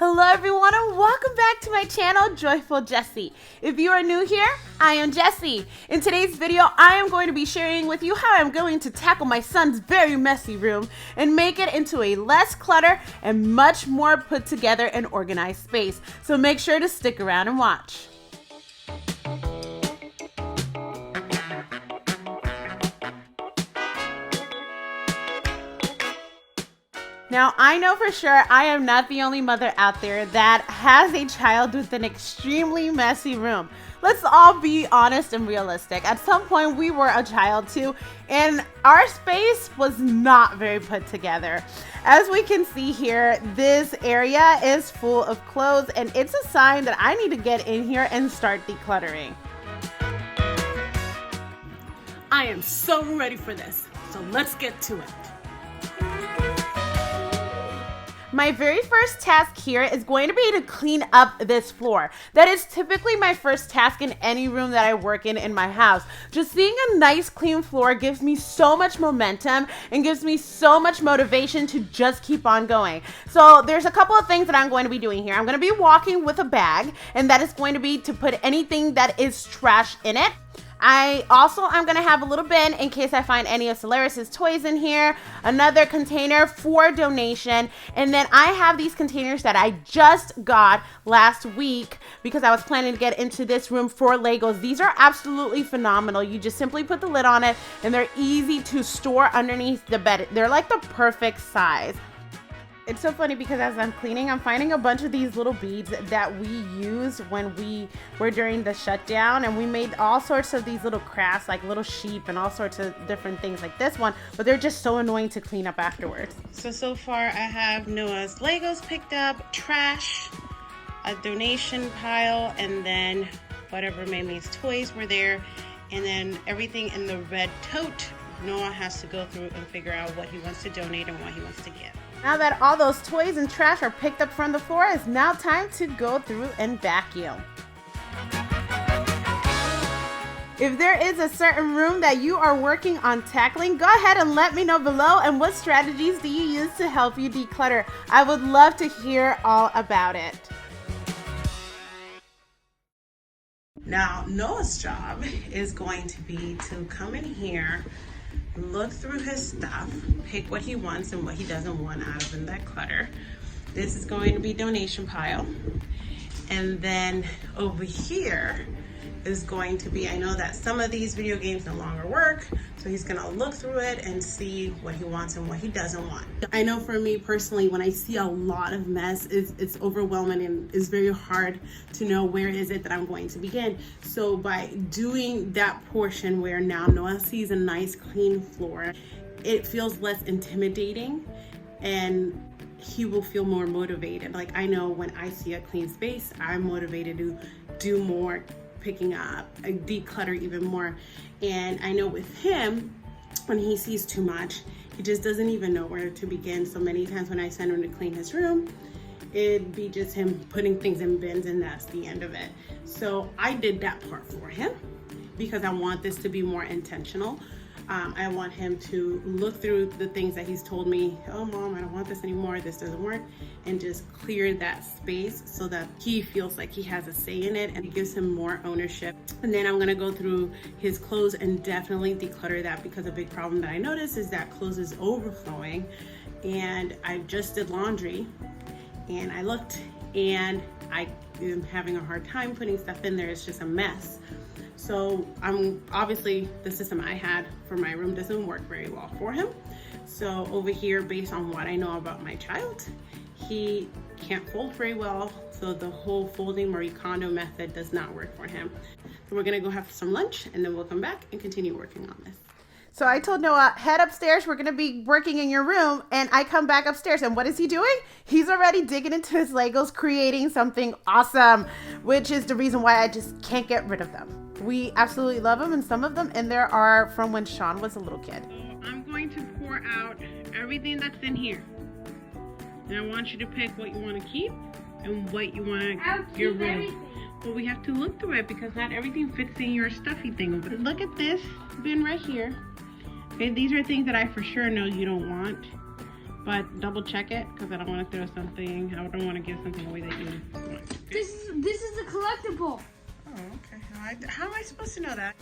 Hello everyone and welcome back to my channel, Joyful Jessie. If you are new here, I am Jessie. In today's video, I am going to be sharing with you how I'm going to tackle my son's very messy room and make it into a less clutter and much more put together and organized space. So make sure to stick around and watch. Now, I know for sure I am not the only mother out there that has a child with an extremely messy room. Let's all be honest and realistic. At some point, we were a child too, and our space was not very put together. As we can see here, this area is full of clothes, and it's a sign that I need to get in here and start decluttering. I am so ready for this, so let's get to it. My very first task here is going to be to clean up this floor. That is typically my first task in any room that I work in my house. Just seeing a nice clean floor gives me so much momentum and gives me so much motivation to just keep on going. So there's a couple of things that I'm going to be doing here. I'm going to be walking with a bag, and that is going to be to put anything that is trash in it. I'm going to have a little bin in case I find any of Solaris's toys in here, another container for donation, and then I have these containers that I just got last week because I was planning to get into this room for Legos. These are absolutely phenomenal. You just simply put the lid on it and they're easy to store underneath the bed. They're like the perfect size. It's so funny because as I'm cleaning, I'm finding a bunch of these little beads that we used when we were during the shutdown, and we made all sorts of these little crafts, like little sheep and all sorts of different things like this one, but they're just so annoying to clean up afterwards. So far I have Noah's Legos picked up, trash, a donation pile, and then whatever Mamie's toys were there, and then everything in the red tote. Noah has to go through and figure out what he wants to donate and what he wants to give. Now that all those toys and trash are picked up from the floor, it's now time to go through and vacuum. If there is a certain room that you are working on tackling, go ahead and let me know below, and what strategies do you use to help you declutter? I would love to hear all about it. Now, Noah's job is going to be to come in here, look through his stuff, pick what he wants and what he doesn't want out of that clutter. This is going to be donation pile. And then over here is going to be, I know that some of these video games no longer work, so he's gonna look through it and see what he wants and what he doesn't want. I know for me personally, when I see a lot of mess, it's overwhelming and it's very hard to know where is it that I'm going to begin. So by doing that portion where now Noah sees a nice clean floor, it feels less intimidating and he will feel more motivated. Like, I know when I see a clean space, I'm motivated to do more picking up, declutter even more. And I know with him, when he sees too much, he just doesn't even know where to begin. So many times when I send him to clean his room, it'd be just him putting things in bins and that's the end of it. So I did that part for him because I want this to be more intentional. I want him to look through the things that he's told me, oh mom, I don't want this anymore, this doesn't work, and just clear that space so that he feels like he has a say in it and it gives him more ownership. And then I'm gonna go through his clothes and definitely declutter that, because a big problem that I noticed is that clothes is overflowing. And I just did laundry and I looked and I am having a hard time putting stuff in there. It's just a mess. So obviously the system I had for my room doesn't work very well for him. So over here, based on what I know about my child, he can't fold very well. So the whole folding Marie Kondo method does not work for him. So we're gonna go have some lunch and then we'll come back and continue working on this. So I told Noah, head upstairs, we're gonna be working in your room, and I come back upstairs, and what is he doing? He's already digging into his Legos, creating something awesome, which is the reason why I just can't get rid of them. We absolutely love them, and some of them in there are from when Sean was a little kid. So I'm going to pour out everything that's in here. And I want you to pick what you want to keep and what you want to get rid of. But we have to look through it because not everything fits in your stuffy thing. But look at this bin right here. Okay, these are things that I for sure know you don't want. but double check it because I don't want to throw something. I don't want to give something away that you want. This is a collectible. Oh, okay. How am I supposed to know that?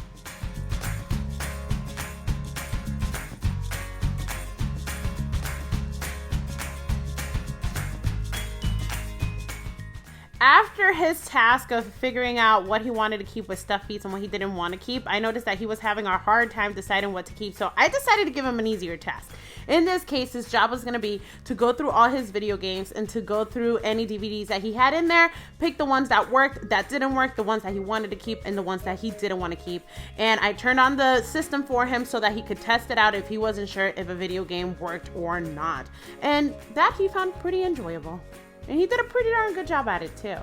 After his task of figuring out what he wanted to keep with stuffies and what he didn't want to keep, I noticed that he was having a hard time deciding what to keep. So I decided to give him an easier task. In this case, his job was going to be to go through all his video games and to go through any DVDs that he had in there, pick the ones that worked, that didn't work, the ones that he wanted to keep, and the ones that he didn't want to keep. And I turned on the system for him so that he could test it out if he wasn't sure if a video game worked or not. And that he found pretty enjoyable. And he did a pretty darn good job at it too.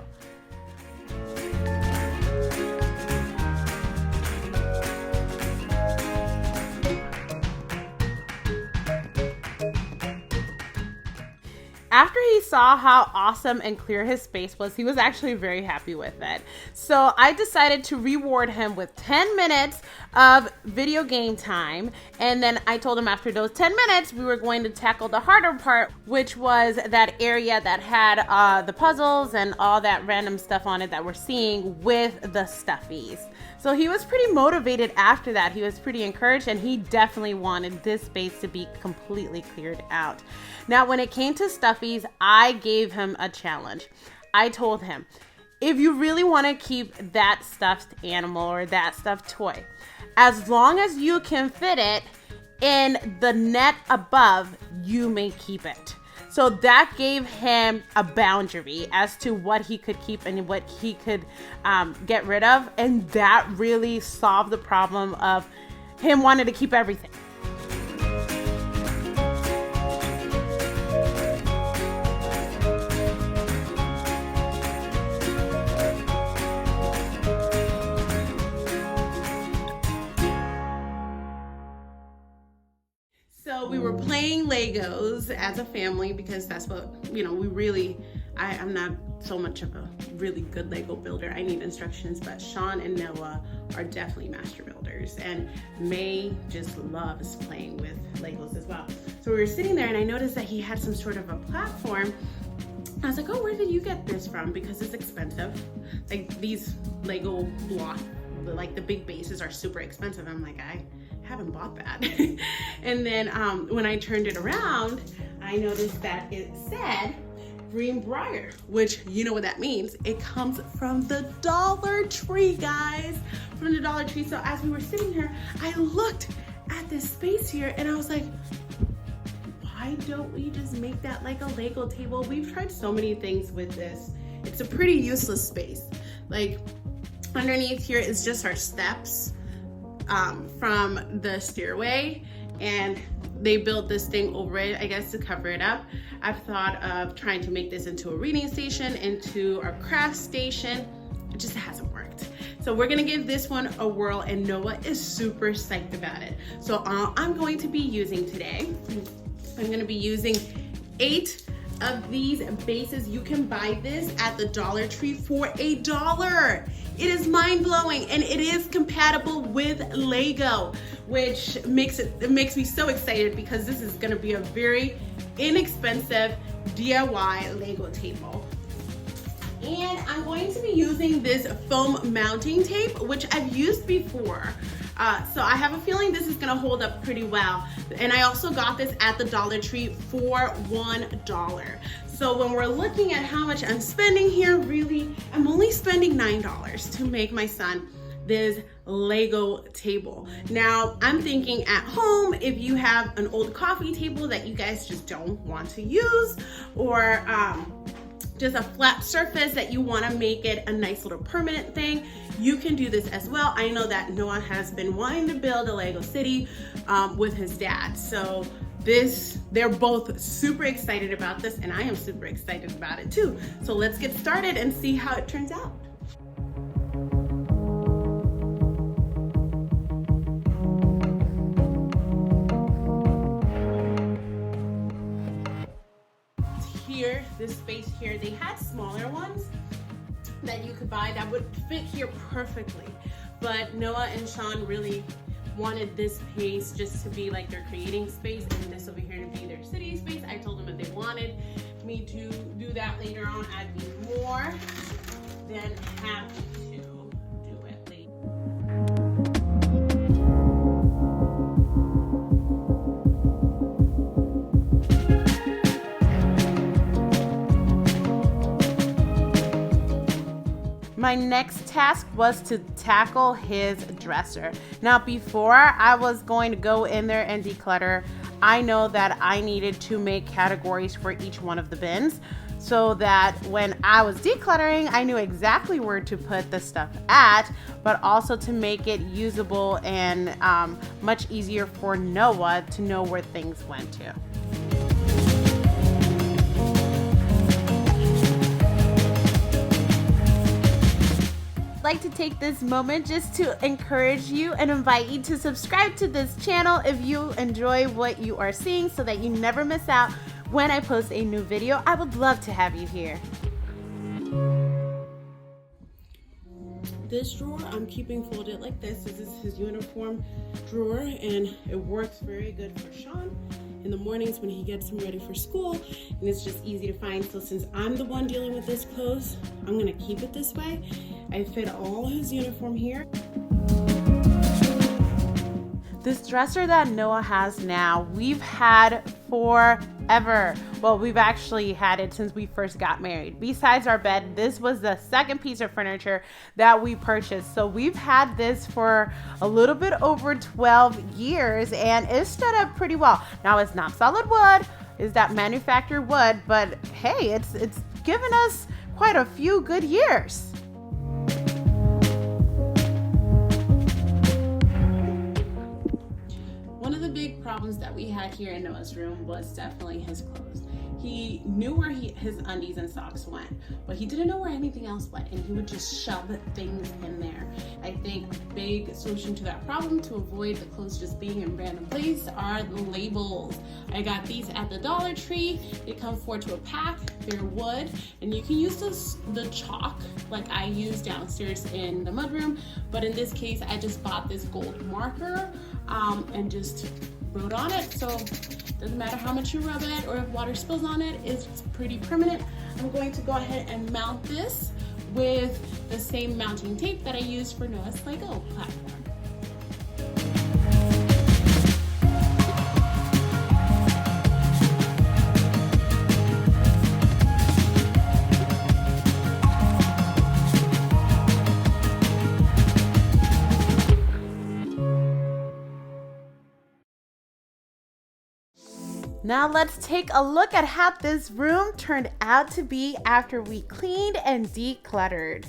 After he saw how awesome and clear his space was, he was actually very happy with it. So I decided to reward him with 10 minutes of video game time. And then I told him after those 10 minutes, we were going to tackle the harder part, which was that area that had the puzzles and all that random stuff on it that we're seeing with the stuffies. So he was pretty motivated after that. He was pretty encouraged, and he definitely wanted this space to be completely cleared out. Now, when it came to stuffies, I gave him a challenge. I told him, if you really want to keep that stuffed animal or that stuffed toy, as long as you can fit it in the net above, you may keep it. So that gave him a boundary as to what he could keep and what he could get rid of. And that really solved the problem of him wanting to keep everything. So we were playing Legos as a family because that's what, we really, I'm not so much of a really good Lego builder. I need instructions, but Sean and Noah are definitely master builders, and May just loves playing with Legos as well. So we were sitting there and I noticed that he had some sort of a platform. I was like, oh, where did you get this from? Because it's expensive. Like these Lego blocks, like the big bases are super expensive. I'm like, I haven't bought that. And then when I turned it around, I noticed that it said Greenbrier, which you know what that means. It comes from the Dollar Tree, guys, from the Dollar Tree. So as we were sitting here, I looked at this space here and I was like, why don't we just make that like a Lego table? We've tried so many things with this. It's a pretty useless space. Like underneath here is just our steps from the stairway, and they built this thing over it, I guess, to cover it up. I've thought of trying to make this into a reading station, into our craft station. It just hasn't worked. So we're gonna give this one a whirl, and Noah is super psyched about it. So I'm going to be using today, I'm gonna be using 8 of these bases. You can buy this at the Dollar Tree for $1. It is mind-blowing, and it is compatible with Lego, which makes me so excited because this is gonna be a very inexpensive DIY Lego table. And I'm going to be using this foam mounting tape, which I've used before. So I have a feeling this is gonna hold up pretty well. And I also got this at the Dollar Tree for $1. So when we're looking at how much I'm spending here, really, I'm only spending $9 to make my son this Lego table. Now, I'm thinking at home, if you have an old coffee table that you guys just don't want to use, or just a flat surface that you want to make it a nice little permanent thing, you can do this as well. I know that Noah has been wanting to build a Lego city with his dad. So they're both super excited about this, and I am super excited about it too. So let's get started and see how it turns out. Here, this space here, they had smaller ones that you could buy that would fit here perfectly, but Noah and Sean really wanted this space just to be like their creating space and this over here to be their sitting space. I told them if they wanted me to do that later on, I'd be more than happy to do it later. My next task was to tackle his dresser. Now, before I was going to go in there and declutter, I know that I needed to make categories for each one of the bins so that when I was decluttering, I knew exactly where to put the stuff at, but also to make it usable and much easier for Noah to know where things went to. Like to take this moment just to encourage you and invite you to subscribe to this channel if you enjoy what you are seeing so that you never miss out when I post a new video. I would love to have you here. This drawer I'm keeping folded like this. This is his uniform drawer and it works very good for Sean in the mornings when he gets him ready for school, and it's just easy to find. So since I'm the one dealing with this clothes, I'm gonna keep it this way. I fit all his uniform here. This dresser that Noah has now, we've had forever. Well, we've actually had it since we first got married. Besides our bed, this was the second piece of furniture that we purchased. So we've had this for a little bit over 12 years and it stood up pretty well. Now it's not solid wood, it's that manufactured wood, but hey, it's given us quite a few good years. One of the big problems that we had here in Noah's room was definitely his clothes. He knew where his undies and socks went, but he didn't know where anything else went, and he would just shove things in there. I think a big solution to that problem to avoid the clothes just being in random places are the labels. I got these at the Dollar Tree. They come 4 to a pack. They're wood, and you can use the chalk like I use downstairs in the mudroom, but in this case, I just bought this gold marker and just wrote on it. So it doesn't matter how much you rub it or if water spills on it, it's pretty permanent. I'm going to go ahead and mount this with the same mounting tape that I used for Noah's Lego platform. Now let's take a look at how this room turned out to be after we cleaned and decluttered.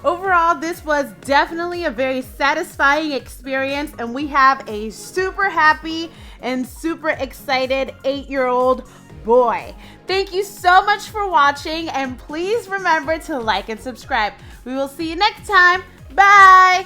Overall, this was definitely a very satisfying experience, and we have a super happy and super excited 8-year-old boy. Thank you so much for watching, and please remember to like and subscribe. We will see you next time. Bye!